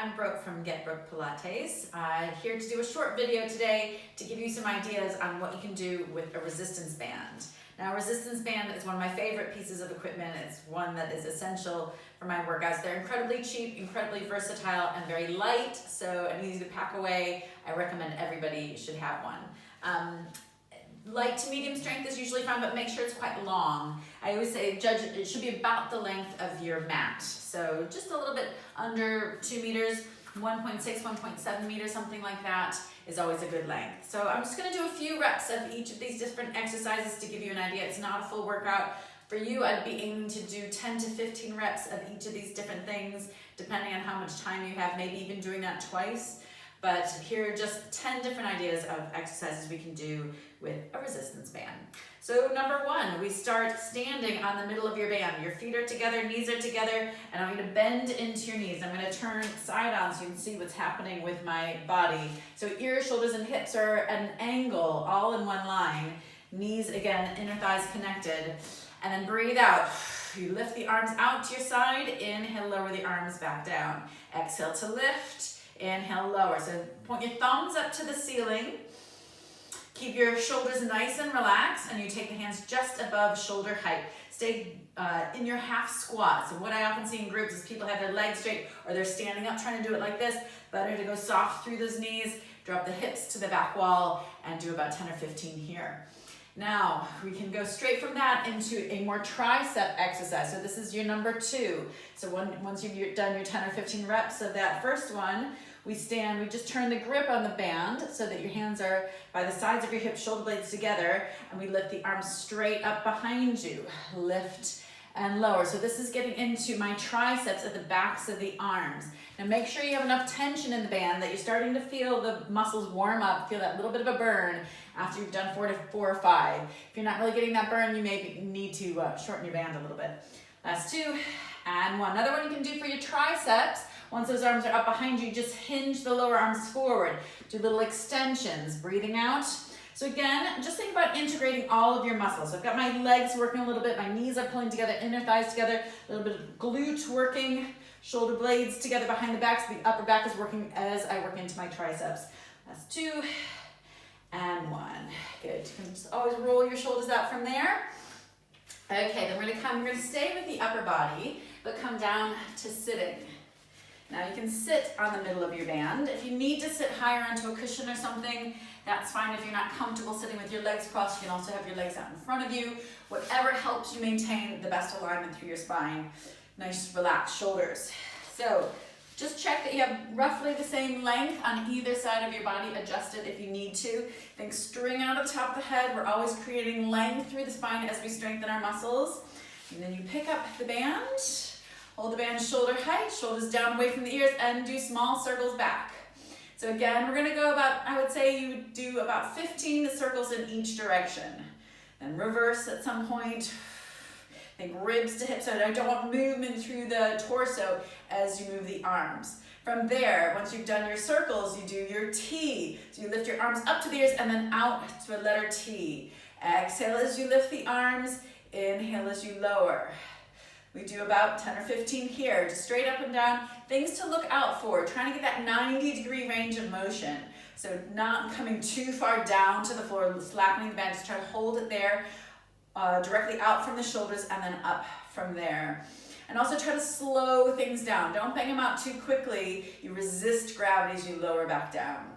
I'm Brooke from Get Brooke Pilates. Here to do a short video today to give you some ideas on what you can do with a resistance band. Now, a resistance band is one of my favorite pieces of equipment. It's one that is essential for my workouts. They're incredibly cheap, incredibly versatile, and very light, so and easy to pack away. I recommend everybody should have one. Light to medium strength is usually fine, but make sure it's quite long. I always say judge it should be about the length of your mat. So just a little bit under 2 meters, 1.6, 1.7 meters, something like that is always a good length. So I'm just gonna do a few reps of each of these different exercises to give you an idea. It's not a full workout. For you, I'd be aiming to do 10 to 15 reps of each of these different things, depending on how much time you have, maybe even doing that twice. But here are just 10 different ideas of exercises we can do with a resistance band. So number one, we start standing on the middle of your band. Your feet are together, knees are together, and I'm gonna bend into your knees. I'm gonna turn side on so you can see what's happening with my body. So ears, shoulders, and hips are at an angle, all in one line. Knees, again, inner thighs connected. And then breathe out. You lift the arms out to your side. Inhale, lower the arms back down. Exhale to lift. Inhale, lower. So point your thumbs up to the ceiling. Keep your shoulders nice and relaxed, and you take the hands just above shoulder height. Stay in your half squat. So what I often see in groups is people have their legs straight or they're standing up trying to do it like this. Better to go soft through those knees, drop the hips to the back wall, and do about 10 or 15 here. Now, we can go straight from that into a more tricep exercise. So this is your number two. So once you've done your 10 or 15 reps of that first one, we stand, we just turn the grip on the band so that your hands are by the sides of your hips, shoulder blades together, and we lift the arms straight up behind you. Lift and lower. So this is getting into my triceps at the backs of the arms. Now make sure you have enough tension in the band that you're starting to feel the muscles warm up, feel that little bit of a burn after you've done 4 or 5. If you're not really getting that burn, you may need to shorten your band a little bit. Last 2 and 1. Another one you can do for your triceps. Once those arms are up behind you, just hinge the lower arms forward. Do little extensions, breathing out. So again, just think about integrating all of your muscles. So I've got my legs working a little bit, my knees are pulling together, inner thighs together, a little bit of glute working, shoulder blades together behind the back, so the upper back is working as I work into my triceps. Last 2 and 1. Good. You can just always roll your shoulders out from there. Okay, then we're gonna stay with the upper body, but come down to sitting. Now you can sit on the middle of your band. If you need to sit higher onto a cushion or something, that's fine. If you're not comfortable sitting with your legs crossed, you can also have your legs out in front of you. Whatever helps you maintain the best alignment through your spine. Nice relaxed shoulders. So just check that you have roughly the same length on either side of your body, adjust it if you need to. Think string out of the top of the head. We're always creating length through the spine as we strengthen our muscles. And then you pick up the band. Hold the band shoulder height, shoulders down away from the ears, and do small circles back. So again, we're gonna go about, I would say you would do about 15 circles in each direction. Then reverse at some point. Think ribs to hips, so I don't want movement through the torso as you move the arms. From there, once you've done your circles, you do your T. So you lift your arms up to the ears and then out to a letter T. Exhale as you lift the arms, inhale as you lower. We do about 10 or 15 here, just straight up and down. Things to look out for, trying to get that 90-degree range of motion. So not coming too far down to the floor, slackening the band, just try to hold it there, directly out from the shoulders and then up from there. And also try to slow things down. Don't bang them out too quickly. You resist gravity as you lower back down.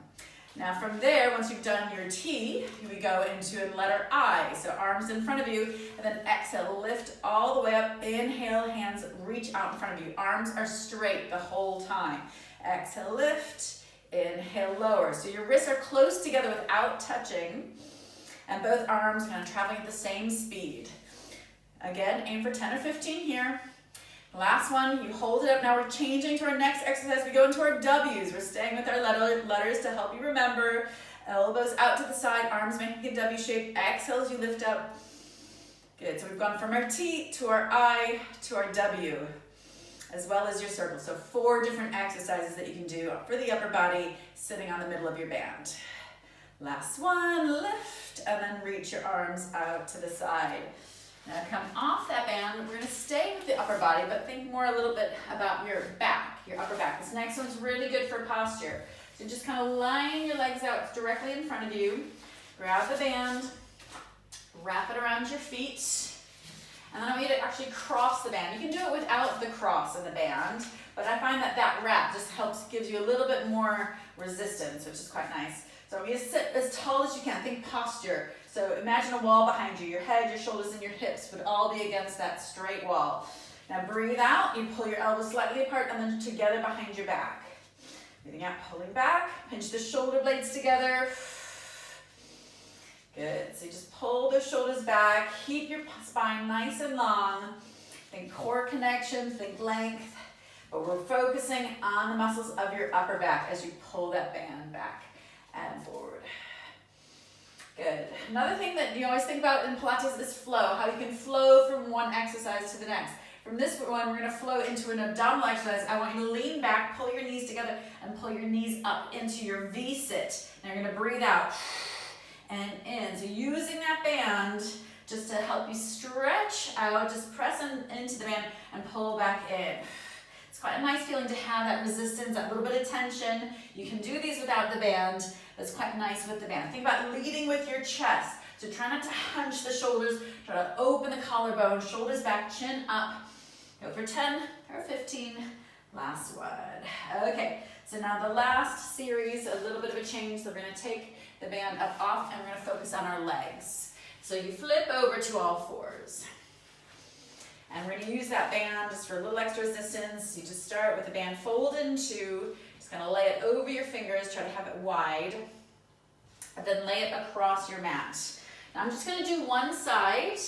Now from there, once you've done your T, we go into a letter I. So arms in front of you, and then exhale, lift all the way up. Inhale, hands reach out in front of you. Arms are straight the whole time. Exhale, lift. Inhale, lower. So your wrists are close together without touching, and both arms kind of traveling at the same speed. Again, aim for 10 or 15 here. Last one, you hold it up. Now we're changing to our next exercise. We go into our W's. We're staying with our letters to help you remember. Elbows out to the side, arms making a W shape. Exhale as you lift up. Good, so we've gone from our T to our I to our W, as well as your circle. So 4 different exercises that you can do for the upper body, sitting on the middle of your band. Last one, lift, and then reach your arms out to the side. Now come off that band. We're going to stay with the upper body, but think more a little bit about your back, your upper back. This next one's really good for posture. So just kind of line your legs out directly in front of you. Grab the band, wrap it around your feet, and then I want you to actually cross the band. You can do it without the cross in the band, but I find that that wrap just gives you a little bit more resistance, which is quite nice. So I want you to sit as tall as you can. Think posture. So imagine a wall behind you. Your head, your shoulders, and your hips would all be against that straight wall. Now breathe out. You pull your elbows slightly apart and then together behind your back. Breathing out, pulling back. Pinch the shoulder blades together. Good. So you just pull the shoulders back. Keep your spine nice and long. Think core connection, think length. But we're focusing on the muscles of your upper back as you pull that band back and forward. Good. Another thing that you always think about in Pilates is flow, how you can flow from one exercise to the next. From this one, we're going to flow into an abdominal exercise. I want you to lean back, pull your knees together, and pull your knees up into your V-sit. Now you're going to breathe out and in. So using that band just to help you stretch out, just press into the band and pull back in. It's quite a nice feeling to have that resistance, that little bit of tension. You can do these without the band, but it's quite nice with the band. Think about leading with your chest. So try not to hunch the shoulders, try to open the collarbone, shoulders back, chin up. Go for 10 or 15, last one. Okay, so now the last series, a little bit of a change. So we're gonna take the band up off and we're gonna focus on our legs. So you flip over to all fours. And we're gonna use that band just for a little extra resistance. You just start with the band folded in two. Just gonna lay it over your fingers, try to have it wide. And then lay it across your mat. Now I'm just gonna do one side,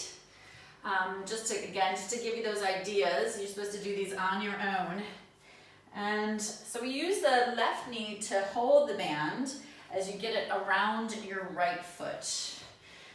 just to give you those ideas. You're supposed to do these on your own. And so we use the left knee to hold the band as you get it around your right foot.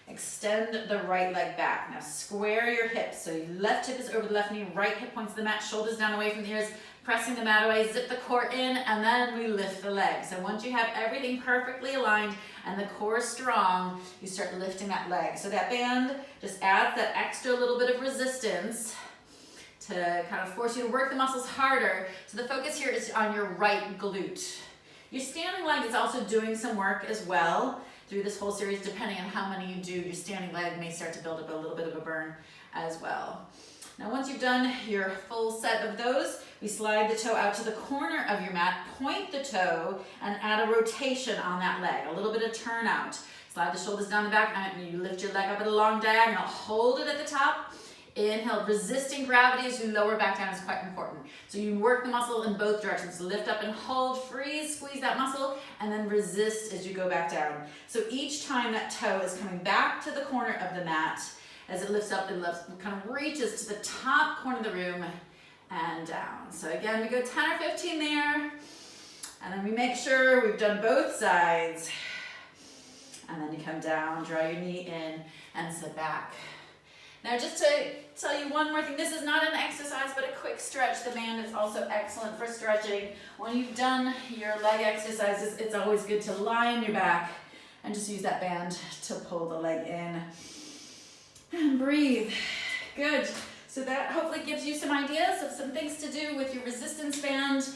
Extend the right leg back. Now square your hips. So your left hip is over the left knee, right hip points to the mat, shoulders down away from the ears, pressing the mat away, zip the core in, and then we lift the legs. So once you have everything perfectly aligned and the core strong, you start lifting that leg. So that band just adds that extra little bit of resistance to kind of force you to work the muscles harder. So the focus here is on your right glute. Your standing leg is also doing some work as well through this whole series. Depending on how many you do, your standing leg may start to build up a little bit of a burn as well. Now once you've done your full set of those, we slide the toe out to the corner of your mat, point the toe, and add a rotation on that leg, a little bit of turnout. Slide the shoulders down the back, and you lift your leg up at a long diagonal, hold it at the top. Inhale, resisting gravity as you lower back down is quite important. So you work the muscle in both directions. Lift up and hold, freeze, squeeze that muscle, and then resist as you go back down. So each time that toe is coming back to the corner of the mat, as it lifts up and lifts, kind of reaches to the top corner of the room and down. So again, we go 10 or 15 there, and then we make sure we've done both sides. And then you come down, draw your knee in, and sit back. Now just to tell you one more thing, this is not an exercise, but a quick stretch. The band is also excellent for stretching. When you've done your leg exercises, it's always good to lie on your back and just use that band to pull the leg in. And breathe. Good. So that hopefully gives you some ideas of some things to do with your resistance band.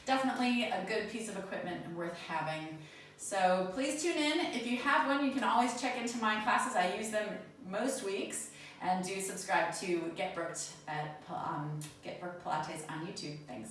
Definitely a good piece of equipment and worth having. So please tune in. If you have one, you can always check into my classes. I use them most weeks. And do subscribe to Get Booked Pilates on YouTube. Thanks.